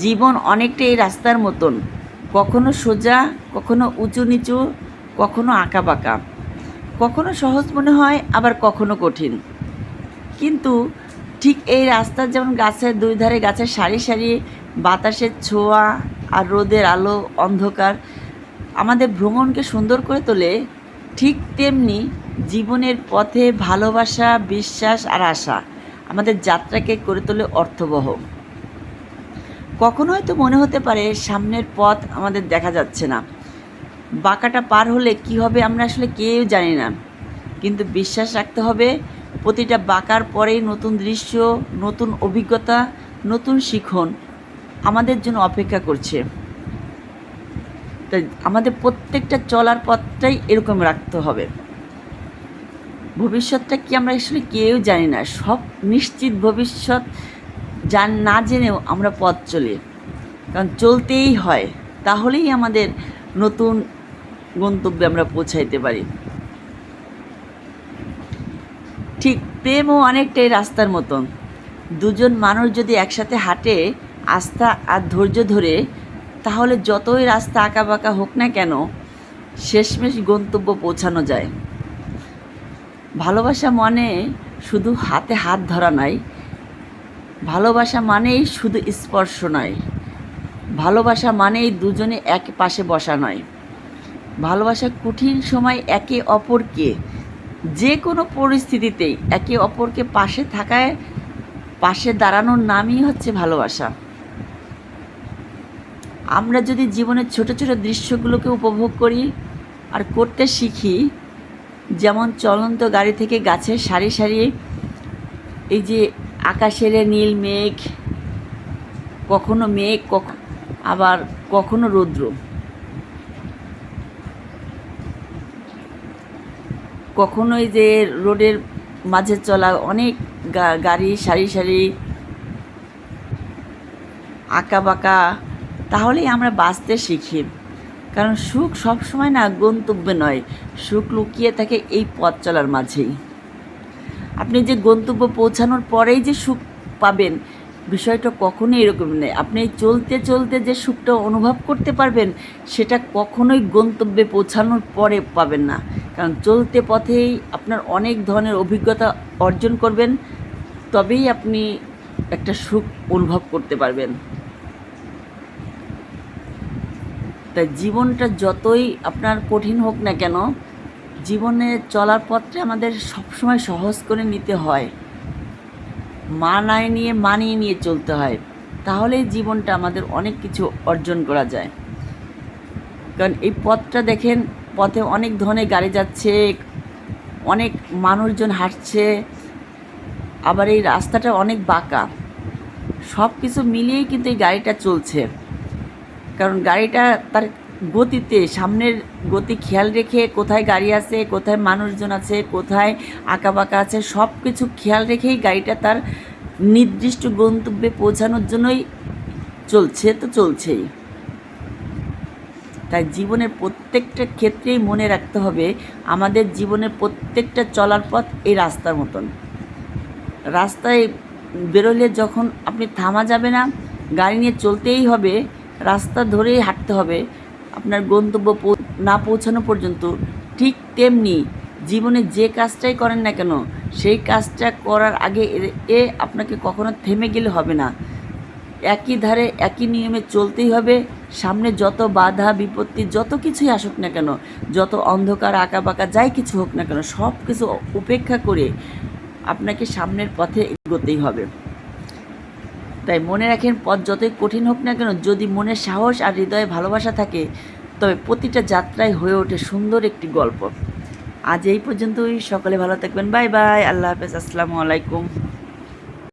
জীবন অনেকটা এই রাস্তার মতন, কখনো সোজা, কখনো উঁচু নিচু, কখনো আঁকাবাঁকা, কখনো সহজ মনে হয়, আবার কখনো কঠিন। কিন্তু ঠিক এই রাস্তার যেমন গাছের দুই ধারে গাছের সারি সারি, বাতাসের ছোঁয়া আর রোদের আলো, অন্ধকার আমাদের ভ্রমণকে সুন্দর করে তোলে, ঠিক তেমনি জীবনের পথে ভালোবাসা, বিশ্বাস আর আশা আমাদের যাত্রাকে করে তোলে অর্থবহ। কখনো হয়তো মনে হতে পারে সামনের পথ আমাদের দেখা যাচ্ছে না, বাঁকাটা পার হলে কি হবে আমরা আসলে কেউ জানি না, কিন্তু বিশ্বাস রাখতে হবে প্রতিটা বাঁকার পরেই নতুন দৃশ্য, নতুন অভিজ্ঞতা, নতুন শিখন আমাদের জন্য অপেক্ষা করছে। তাই আমাদের প্রত্যেকটা চলার পথটাই এরকম রাখতে হবে। ভবিষ্যৎটা কি আমরা আসলে কেউ জানি না, সব নিশ্চিত ভবিষ্যৎ না জেনেও আমরা পথ চলি, কারণ চলতেই হয়, তাহলেই আমাদের নতুন গন্তব্যে আমরা পৌঁছাইতে পারি। ঠিক প্রেমও অনেকটাই রাস্তার মতন, দুজন মানুষ যদি একসাথে হাঁটে আস্থা আর ধৈর্য ধরে, তাহলে যতই রাস্তা আঁকাবাঁকা হোক না কেন শেষমেশ গন্তব্য পৌঁছানো যায়। ভালোবাসা মানে শুধু হাতে হাত ধরা নয়, ভালোবাসা মানেই শুধু স্পর্শ নয়, ভালোবাসা মানেই দুজনে এক পাশে বসা নয়, ভালোবাসা কঠিন সময় একে অপরকে যে কোনো পরিস্থিতিতেই একে অপরকে পাশে থাকায়, পাশে দাঁড়ানোর নামই হচ্ছে ভালোবাসা। আমরা যদি জীবনের ছোট ছোট দৃশ্যগুলোকে উপভোগ করি আর করতে শিখি, যেমন চলন্ত গাড়ি থেকে গাছের সারি সারি, এই যে আকাশের নীল মেঘ, কখনো মেঘ আবার কখনো রৌদ্র, কখনো এই যে রোডের মাঝে চলা অনেক গাড়ি সারি সারি আঁকা বাঁকা, তাহলেই আমরা বাঁচতে শিখি। কারণ সুখ সবসময় না গন্তব্যে নয়, সুখ লুকিয়ে থাকে এই পথ চলার মাঝেই। আপনি যে গন্তব্য পৌঁছানোর পরেই যে সুখ পাবেন, বিষয়টা কখনোই এরকম নেই। আপনি চলতে চলতে যে সুখটা অনুভব করতে পারবেন, সেটা কখনোই গন্তব্যে পৌঁছানোর পরে পাবেন না। কারণ চলতে পথেই আপনার অনেক ধরনের অভিজ্ঞতা অর্জন করবেন, তবেই আপনি একটা সুখ অনুভব করতে পারবেন। তাই জীবনটা যতই আপনার কঠিন হোক না কেন, জীবনে চলার পথটা আমাদের সবসময় সহজ করে নিতে হয়, মানিয়ে নিয়ে চলতে হয়, তাহলেই জীবনটা আমাদের অনেক কিছু অর্জন করা যায়। কারণ এই পথটা দেখেন, পথে অনেক ধরনের গাড়ি যাচ্ছে, অনেক মানুষজন হাঁটছে, আবার এই রাস্তাটা অনেক বাঁকা, সব কিছু মিলিয়েই কিন্তু এই গাড়িটা চলছে। কারণ গাড়িটা তার গতিতে, সামনের গতি খেয়াল রেখে, কোথায় গাড়ি আছে, কোথায় মানুষজন আছে, কোথায় আঁকাবাঁকা আছে, সব কিছু খেয়াল রেখেই গাড়িটা তার নির্দিষ্ট গন্তব্যে পৌঁছানোর জন্যই চলছে, তো চলছেই। তাই জীবনের প্রত্যেকটা ক্ষেত্রেই মনে রাখতে হবে, আমাদের জীবনের প্রত্যেকটা চলার পথ এই রাস্তার মতন। রাস্তায় বেরোলে যখন আপনি থামা যাবে না, গাড়ি নিয়ে চলতেই হবে, রাস্তা ধরেই হাঁটতে হবে আপনার গন্তব্য না পৌঁছানো পর্যন্ত। ঠিক তেমনি জীবনে যে কাজটাই করেন না কেন, সেই কাজটা করার আগে আপনাকে কখনো থেমে গেলে হবে না, একই ধারে একই নিয়মে চলতেই হবে। সামনে যত বাধা বিপত্তি, যত কিছুই আসুক না কেন, যত অন্ধকার আঁকাবাঁকা যাই কিছু হোক না কেন, সব কিছু উপেক্ষা করে আপনাকে সামনের পথে এগোতেই হবে। তাই মনে রাখেন, পথ যতই কঠিন হোক না কেন, যদি মনে সাহস আর হৃদয়ে ভালোবাসা থাকে, তবে প্রতিটা যাত্রায় হয়ে ওঠে সুন্দর একটি গল্প। আজ এই পর্যন্তই, সকলে ভালো থাকবেন, বাই বাই, আল্লাহ হাফেজ, আসসালামু আলাইকুম।